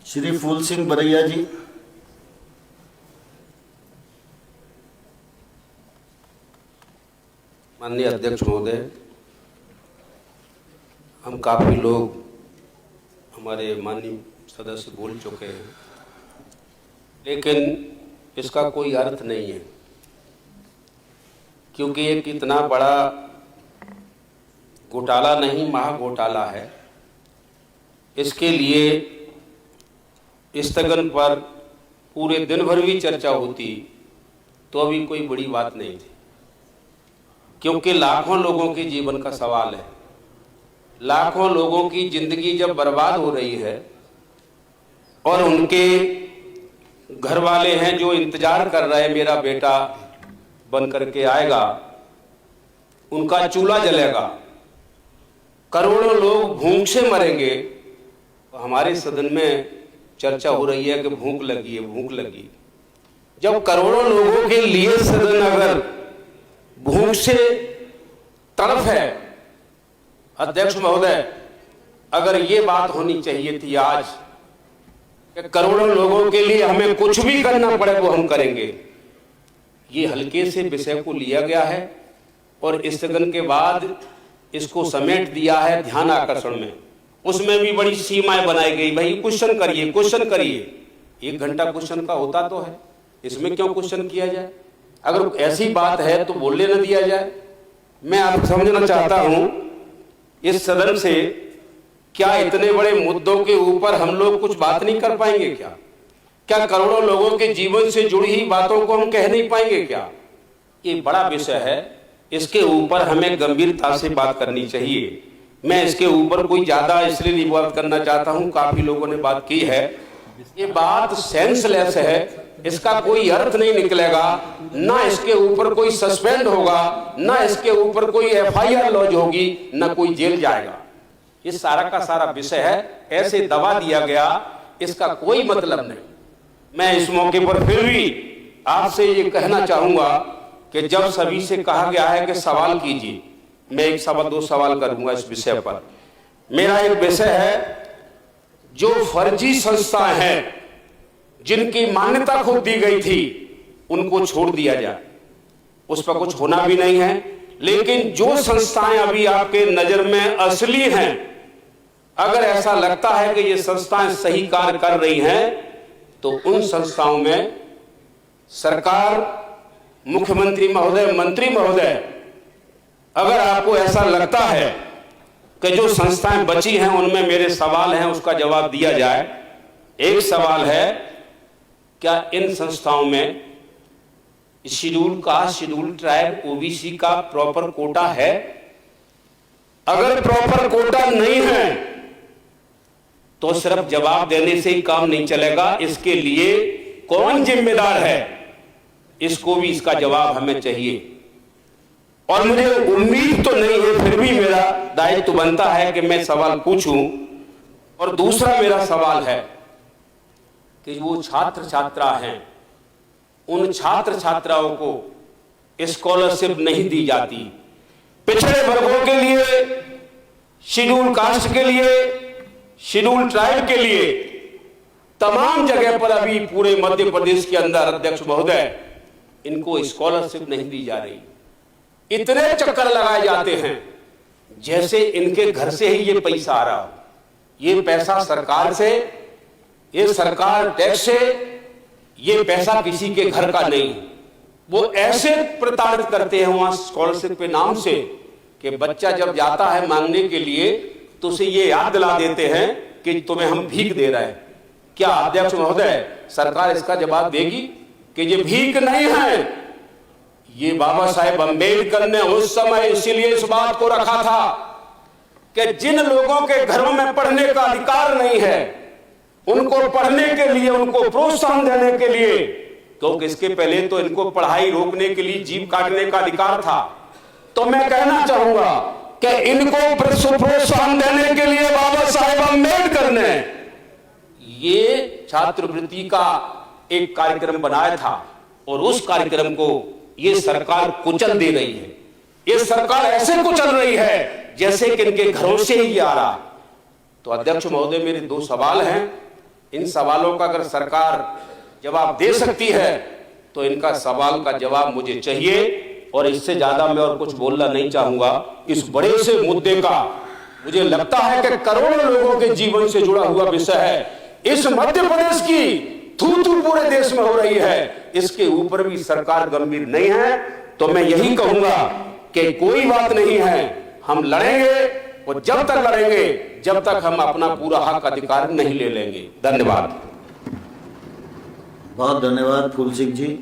श्री फूल सिंह बरैया जी। माननीय अध्यक्ष महोदय, हम काफ़ी लोग हमारे माननीय सदस्य बोल चुके हैं, लेकिन इसका कोई अर्थ नहीं है, क्योंकि एक इतना बड़ा घोटाला नहीं महाघोटाला है। इसके लिए स्थगन पर पूरे दिन भर भी चर्चा होती तो अभी कोई बड़ी बात नहीं थी, क्योंकि लाखों लोगों के जीवन का सवाल है। लाखों लोगों की जिंदगी जब बर्बाद हो रही है और उनके घर वाले हैं जो इंतजार कर रहे हैं मेरा बेटा बन करके आएगा, उनका चूल्हा जलेगा, करोड़ों लोग भूख से मरेंगे, तो हमारे सदन में चर्चा हो रही है कि भूख लगी है, भूख लगी। जब करोड़ों लोगों के लिए सदन अगर भूख से तड़फ है, अध्यक्ष महोदय, अगर ये बात होनी चाहिए थी आज कि करोड़ों लोगों के लिए हमें कुछ भी करना पड़े वो हम करेंगे। ये हल्के से विषय को लिया गया है और स्थगन के बाद इसको समेट दिया है ध्यान आकर्षण में। उसमें भी बड़ी सीमाएं बनाई गई, भाई क्वेश्चन करिए, क्वेश्चन करिए। 1 घंटा क्वेश्चन का होता तो है, इसमें क्यों क्वेश्चन किया जाए? अगर ऐसी बात है तो बोलने न दिया जाए। मैं आप समझना चाहता हूं, इस सदन से क्या इतने बड़े मुद्दों के ऊपर हम लोग कुछ बात नहीं कर पाएंगे क्या? क्या करोड़ों लोगों के जीवन से जुड़ी ही बातों को हम कह नहीं पाएंगे क्या? ये बड़ा विषय है, इसके ऊपर हमें गंभीरता से बात करनी चाहिए। मैं इसके ऊपर कोई ज्यादा इसलिए नहीं बात करना चाहता हूं, काफी लोगों ने बात की है। ये बात सेंसलेस है, इसका कोई अर्थ नहीं निकलेगा, ना इसके ऊपर कोई सस्पेंड होगा, ना इसके ऊपर कोई FIR लॉन्च होगी, ना कोई जेल जाएगा। ये सारा का सारा विषय है, ऐसे दबा दिया गया, इसका कोई मतलब नहीं। मैं इस मौके पर फिर भी आपसे ये कहना चाहूंगा कि जब सभी से कहा गया है कि सवाल कीजिए, मैं 1 सवा 2 सवाल करूंगा इस विषय पर। मेरा एक विषय है, जो फर्जी संस्थाएं हैं जिनकी मान्यता खुद दी गई थी उनको छोड़ दिया जाए, उस पर कुछ होना भी नहीं है। लेकिन जो संस्थाएं अभी आपके नजर में असली हैं, अगर ऐसा लगता है कि ये संस्थाएं सही कार्य कर रही हैं, तो उन संस्थाओं में सरकार, मुख्यमंत्री महोदय, मंत्री महोदय, अगर आपको ऐसा लगता है कि जो संस्थाएं बची हैं उनमें मेरे सवाल हैं, उसका जवाब दिया जाए। एक सवाल है, क्या इन संस्थाओं में schedule caste, schedule tribe, OBC का प्रॉपर कोटा है? अगर प्रॉपर कोटा नहीं है तो सिर्फ जवाब देने से ही काम नहीं चलेगा। इसके लिए कौन जिम्मेदार है, इसको भी इसका जवाब हमें चाहिए। और मुझे उम्मीद तो नहीं है, फिर भी मेरा दायित्व बनता है कि मैं सवाल पूछूं। और दूसरा मेरा सवाल है कि वो छात्र छात्रा हैं, उन छात्र छात्राओं को स्कॉलरशिप नहीं दी जाती। पिछड़े वर्गों के लिए, शेड्यूल कास्ट के लिए, शेड्यूल ट्राइब के लिए तमाम जगह पर अभी पूरे मध्य प्रदेश के अंदर, अध्यक्ष महोदय, इनको स्कॉलरशिप नहीं दी जा रही। इतने चक्कर लगाए जाते हैं जैसे इनके घर से ही ये पैसा आ रहा हो। ये पैसा सरकार से, ये सरकार टैक्स से, ये पैसा किसी के घर का नहीं। वो ऐसे प्रताड़ित करते हैं वहां स्कॉलरशिप के नाम से कि बच्चा जब जाता है मांगने के लिए तो उसे ये याद दिला देते हैं कि तुम्हें हम भीख दे रहे हैं। क्या अध्यक्ष महोदय, सरकार इसका जवाब देगी कि ये भीख नहीं है? ये बाबा साहेब अम्बेडकर ने उस समय इसीलिए इस बात को रखा था कि जिन लोगों के घरों में पढ़ने का अधिकार नहीं है, उनको पढ़ने के लिए, उनको प्रोत्साहन देने के लिए, क्योंकि इसके पहले तो इनको पढ़ाई रोकने के लिए जीभ काटने का अधिकार था। तो मैं कहना चाहूंगा कि इनको प्रोत्साहन देने के लिए बाबा साहेब अम्बेडकर ने ये छात्रवृत्ति का एक कार्यक्रम बनाया था और उस कार्यक्रम को ये सरकार कुचल दे रही है। ये सरकार ऐसे कुचल रही है जैसे कि इनके घरों से ही आ रहा। तो अध्यक्ष महोदय, मेरे 2 सवाल हैं। इन सवालों का अगर सरकार जवाब दे सकती है तो इनका सवाल का जवाब मुझे चाहिए, और इससे ज्यादा मैं और कुछ बोलना नहीं चाहूंगा। इस बड़े से मुद्दे का मुझे लगता है कि करोड़ों लोगों के जीवन से जुड़ा हुआ विषय है। इस मध्य प्रदेश की थू-थू पूरे देश में हो रही है, इसके ऊपर भी सरकार गंभीर नहीं है। तो मैं यही कहूंगा कि कोई बात नहीं है, हम लड़ेंगे, और जब तक लड़ेंगे जब तक हम अपना पूरा हक अधिकार नहीं ले लेंगे। धन्यवाद। बहुत धन्यवाद फूल सिंह जी।